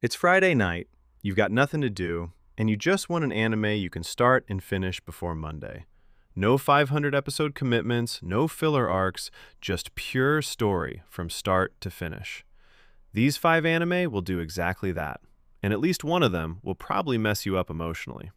It's Friday night, you've got nothing to do, and you just want an anime you can start and finish before Monday. No 500-episode commitments, no filler arcs, just pure story from start to finish. These 5 anime will do exactly that, and at least one of them will probably mess you up emotionally.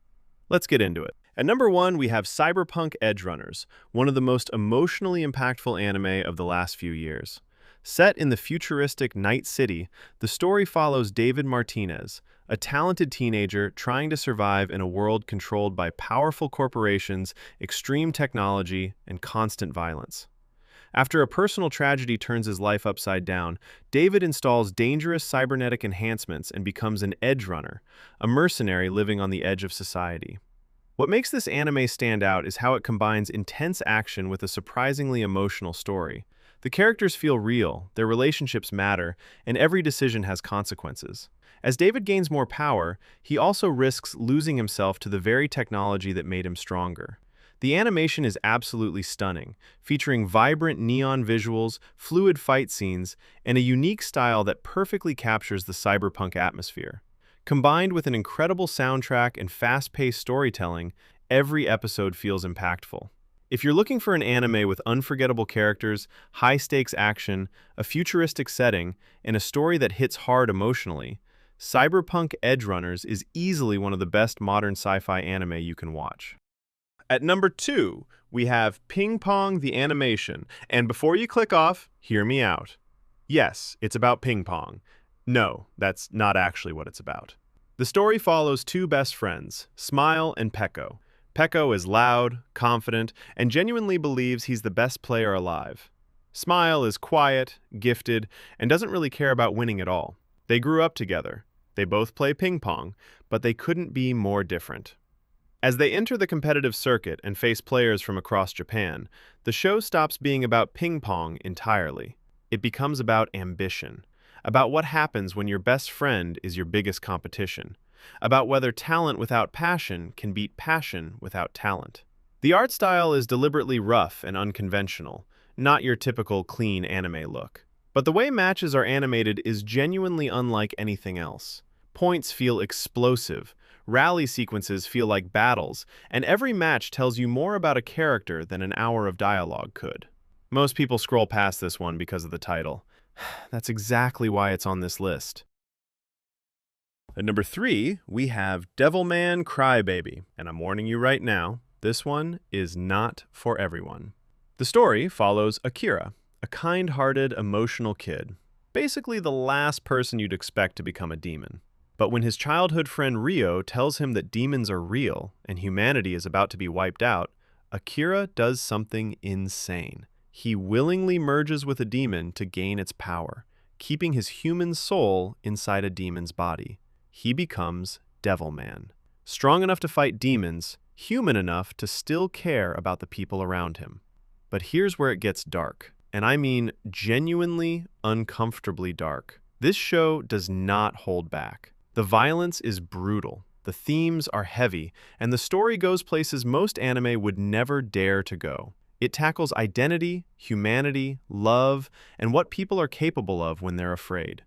Let's get into it. At number 1, we have Cyberpunk Edgerunners, one of the most emotionally impactful anime of the last few years. Set in the futuristic Night City, the story follows David Martinez, a talented teenager trying to survive in a world controlled by powerful corporations, extreme technology, and constant violence. After a personal tragedy turns his life upside down, David installs dangerous cybernetic enhancements and becomes an edge runner, a mercenary living on the edge of society. What makes this anime stand out is how it combines intense action with a surprisingly emotional story. The characters feel real, their relationships matter, and every decision has consequences. As David gains more power, he also risks losing himself to the very technology that made him stronger. The animation is absolutely stunning, featuring vibrant neon visuals, fluid fight scenes, and a unique style that perfectly captures the cyberpunk atmosphere. Combined with an incredible soundtrack and fast-paced storytelling, every episode feels impactful. If you're looking for an anime with unforgettable characters, high-stakes action, a futuristic setting, and a story that hits hard emotionally, Cyberpunk Edgerunners is easily one of the best modern sci-fi anime you can watch. At number 2, we have Ping Pong the Animation, and before you click off, hear me out. Yes, it's about ping pong. No, that's not actually what it's about. The story follows two best friends, Smile and Pecco. Pecco is loud, confident, and genuinely believes he's the best player alive. Smile is quiet, gifted, and doesn't really care about winning at all. They grew up together. They both play ping pong, but they couldn't be more different. As they enter the competitive circuit and face players from across Japan, the show stops being about ping pong entirely. It becomes about ambition, about what happens when your best friend is your biggest competition, about whether talent without passion can beat passion without talent. The art style is deliberately rough and unconventional, not your typical clean anime look. But the way matches are animated is genuinely unlike anything else. Points feel explosive, rally sequences feel like battles, and every match tells you more about a character than an hour of dialogue could. Most people scroll past this one because of the title. That's exactly why it's on this list. At number 3, we have Devilman Crybaby, and I'm warning you right now, this one is not for everyone. The story follows Akira, a kind-hearted, emotional kid, basically the last person you'd expect to become a demon. But when his childhood friend Rio tells him that demons are real and humanity is about to be wiped out, Akira does something insane. He willingly merges with a demon to gain its power, keeping his human soul inside a demon's body. He becomes Devilman, strong enough to fight demons, human enough to still care about the people around him. But here's where it gets dark, and I mean genuinely uncomfortably dark. This show does not hold back. The violence is brutal, the themes are heavy, and the story goes places most anime would never dare to go. It tackles identity, humanity, love, and what people are capable of when they're afraid.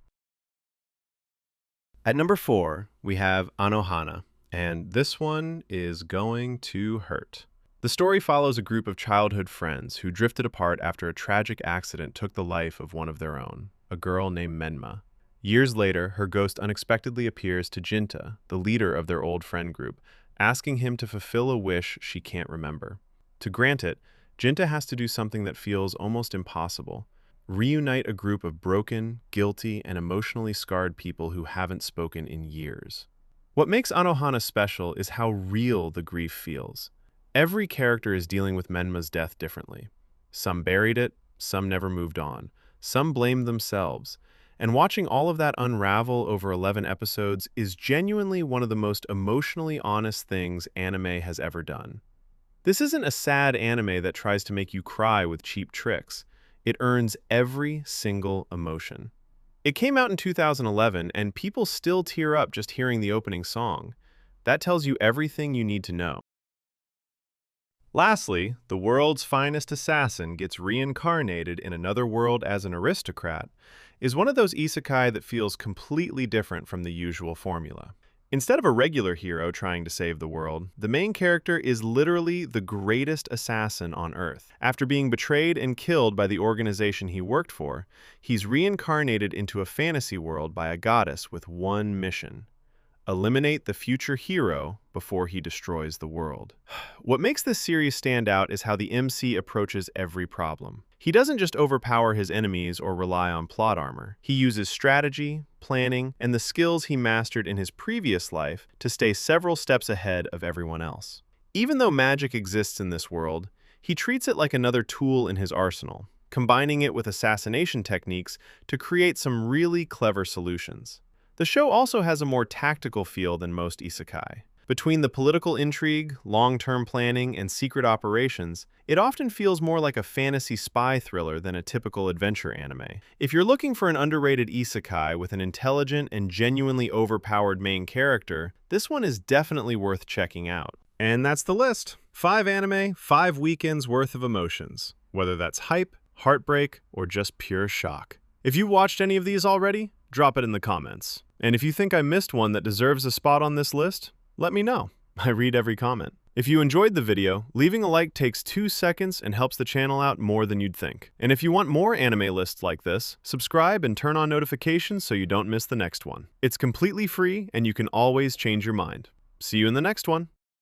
At number 4, we have Anohana, and this one is going to hurt. The story follows a group of childhood friends who drifted apart after a tragic accident took the life of one of their own, a girl named Menma. Years later, her ghost unexpectedly appears to Jinta, the leader of their old friend group, asking him to fulfill a wish she can't remember. To grant it, Jinta has to do something that feels almost impossible: reunite a group of broken, guilty, and emotionally scarred people who haven't spoken in years. What makes Anohana special is how real the grief feels. Every character is dealing with Menma's death differently. Some buried it, some never moved on, some blamed themselves, and watching all of that unravel over 11 episodes is genuinely one of the most emotionally honest things anime has ever done. This isn't a sad anime that tries to make you cry with cheap tricks. It earns every single emotion. It came out in 2011, and people still tear up just hearing the opening song. That tells you everything you need to know. Lastly, the world's finest assassin gets reincarnated in another world as an aristocrat, is one of those isekai that feels completely different from the usual formula. Instead of a regular hero trying to save the world, the main character is literally the greatest assassin on Earth. After being betrayed and killed by the organization he worked for, he's reincarnated into a fantasy world by a goddess with one mission: eliminate the future hero before he destroys the world. What makes this series stand out is how the MC approaches every problem. He doesn't just overpower his enemies or rely on plot armor. He uses strategy, planning, and the skills he mastered in his previous life to stay several steps ahead of everyone else. Even though magic exists in this world, he treats it like another tool in his arsenal, combining it with assassination techniques to create some really clever solutions. The show also has a more tactical feel than most isekai. Between the political intrigue, long-term planning, and secret operations, it often feels more like a fantasy spy thriller than a typical adventure anime. If you're looking for an underrated isekai with an intelligent and genuinely overpowered main character, this one is definitely worth checking out. And that's the list. 5 anime, 5 weekends worth of emotions. Whether that's hype, heartbreak, or just pure shock. If you watched any of these already, drop it in the comments. And if you think I missed one that deserves a spot on this list, let me know. I read every comment. If you enjoyed the video, leaving a like takes 2 seconds and helps the channel out more than you'd think. And if you want more anime lists like this, subscribe and turn on notifications so you don't miss the next one. It's completely free and you can always change your mind. See you in the next one.